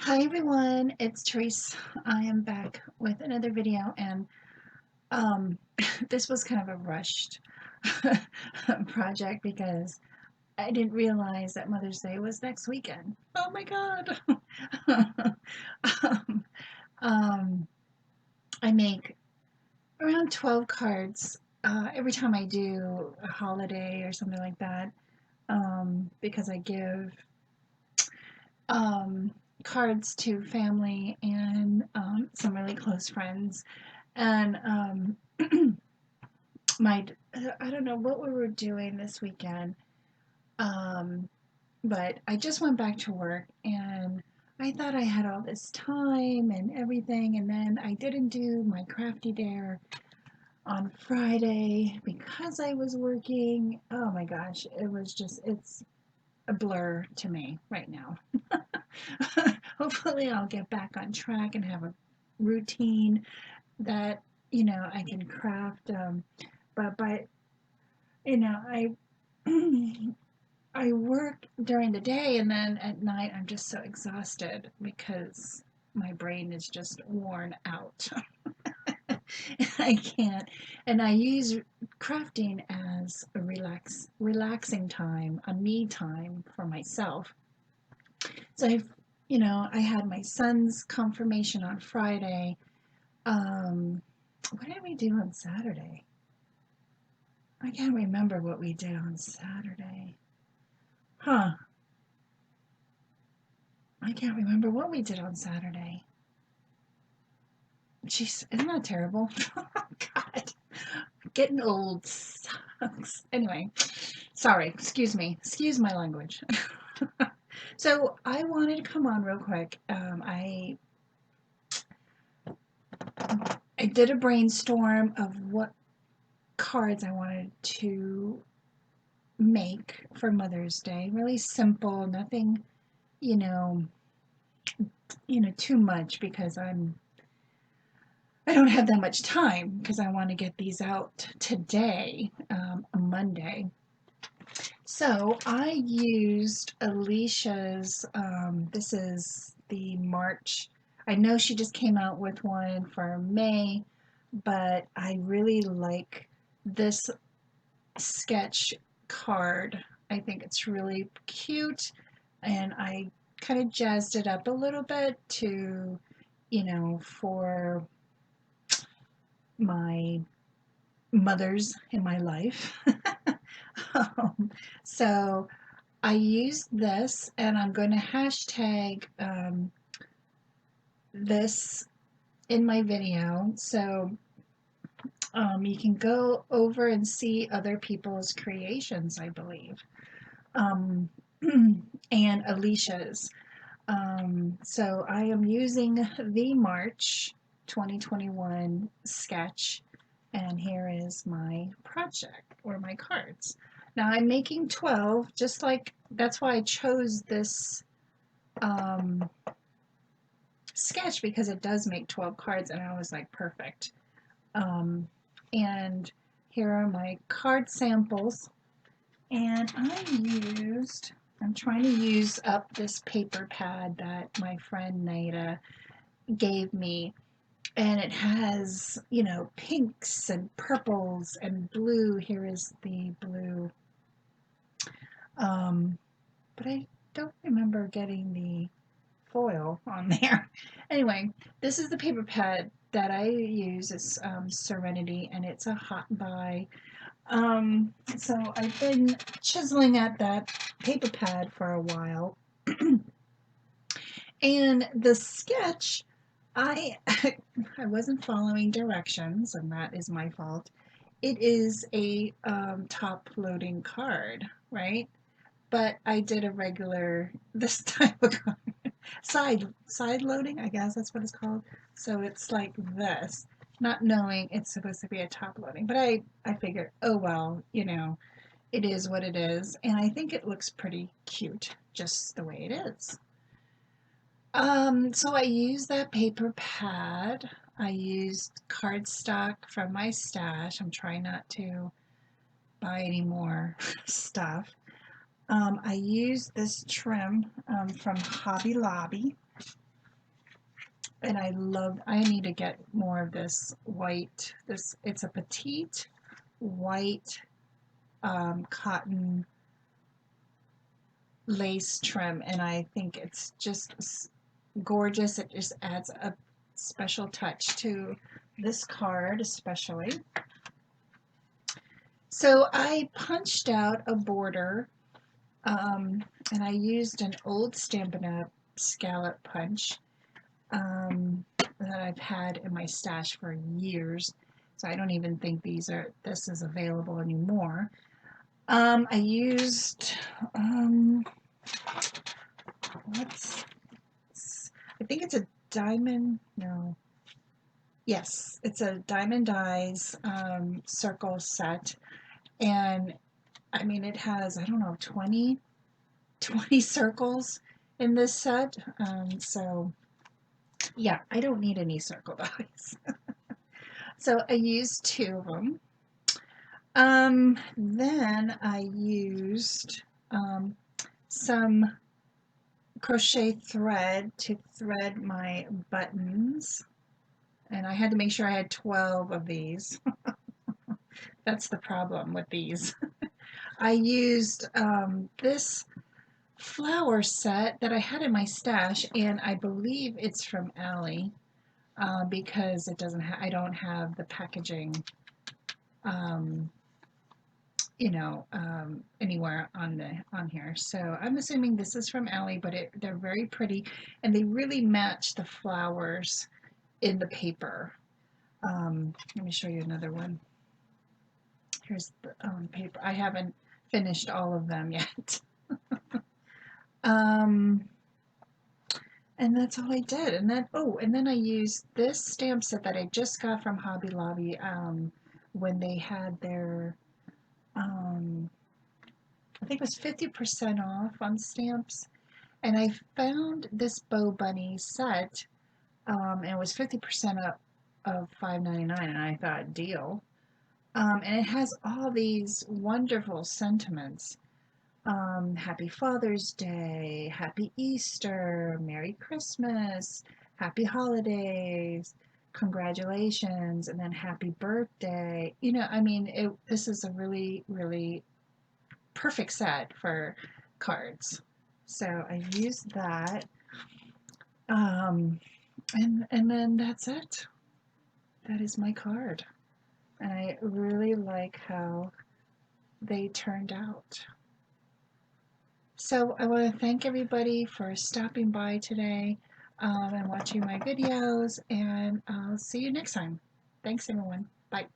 Hi everyone, it's Tereese. I am back with another video and um, this was kind of a rushed project because I didn't realize that Mother's Day was next weekend. Oh my god! um, um, I make around 12 cards every time I do a holiday or something like that because I give um, cards to family and some really close friends. And my, I don't know what we were doing this weekend, um, but I just went back to work and I thought I had all this time and everything, and then I didn't do my crafty dare on Friday because I was working. Oh my gosh, it's a blur to me right now. Hopefully, I'll get back on track and have a routine that I can craft. But I I work during the day and then at night I'm just so exhausted because my brain is just worn out. I can't, and I use crafting as a relaxing time, a me time for myself. So I had my son's confirmation on Friday. What did we do on Saturday? I can't remember what we did on Saturday. Huh. I can't remember what we did on Saturday. Jeez, isn't that terrible? God, getting old sucks. Anyway, sorry, excuse me. Excuse my language. So I wanted to come on real quick. I did a brainstorm of what cards I wanted to make for Mother's Day. Really simple, nothing, you know, too much because I don't have that much time because I want to get these out today, Monday. So I used Alicia's. This is the March. I know she just came out with one for May, but I really like this sketch card. I think it's really cute, and I kind of jazzed it up a little bit to, for my mothers in my life. um, so I used this, and I'm going to hashtag this in my video. So you can go over and see other people's creations, I believe, um, and Alicia's. So I am using the March 2021 sketch, and here is my project or my cards. Now I'm making 12, just like that's why I chose this um, sketch because it does make 12 cards, and I was like, perfect. Um, and here are my card samples, and I'm trying to use up this paper pad that my friend Naida gave me. And it has, pinks and purples and blue. Here is the blue. Um, but I don't remember getting the foil on there. Anyway, this is the paper pad that I use. It's Serenity, and it's a hot buy. So I've been chiseling at that paper pad for a while. And the sketch, I I wasn't following directions, and that is my fault. It is a top loading card, right? But I did a regular this type of card. Side loading, I guess that's what it's called. So it's like this, not knowing it's supposed to be a top loading. But I figured, oh well, it is what it is, and I think it looks pretty cute just the way it is. So I used that paper pad. I used cardstock from my stash. I'm trying not to buy any more stuff. I used this trim from Hobby Lobby. And I need to get more of this white, it's a petite white cotton lace trim, and I think it's just gorgeous. It just adds a special touch to this card, especially. So I punched out a border, and I used an old Stampin' Up! Scallop punch that I've had in my stash for years. So I don't even think this is available anymore. I used what's I think it's a diamond. No, yes, it's a diamond dies circle set, and I mean it has, I don't know, 20 circles in this set. So yeah, I don't need any circle dies. So I used 2 of them. Then I used some crochet thread to thread my buttons, and I had to make sure I had 12 of these. That's the problem with these. I used this flower set that I had in my stash, and I believe it's from Ally, because it doesn't I don't have the packaging um, anywhere on here. So I'm assuming this is from Ally, but they're very pretty, and they really match the flowers in the paper. Let me show you another one. Here's the paper. I haven't finished all of them yet. um, and that's all I did. And then I used this stamp set that I just got from Hobby Lobby when they had their I think it was 50% off on stamps, and I found this Bow Bunny set, and it was 50% up of $5.99, and I thought, deal. And it has all these wonderful sentiments. Happy Father's Day, Happy Easter, Merry Christmas, Happy Holidays, congratulations, and then Happy Birthday. I mean, this is a really, really perfect set for cards. So I used that. And then that's it. That is my card. And I really like how they turned out. So I want to thank everybody for stopping by today and watching my videos, and I'll see you next time. Thanks everyone. Bye.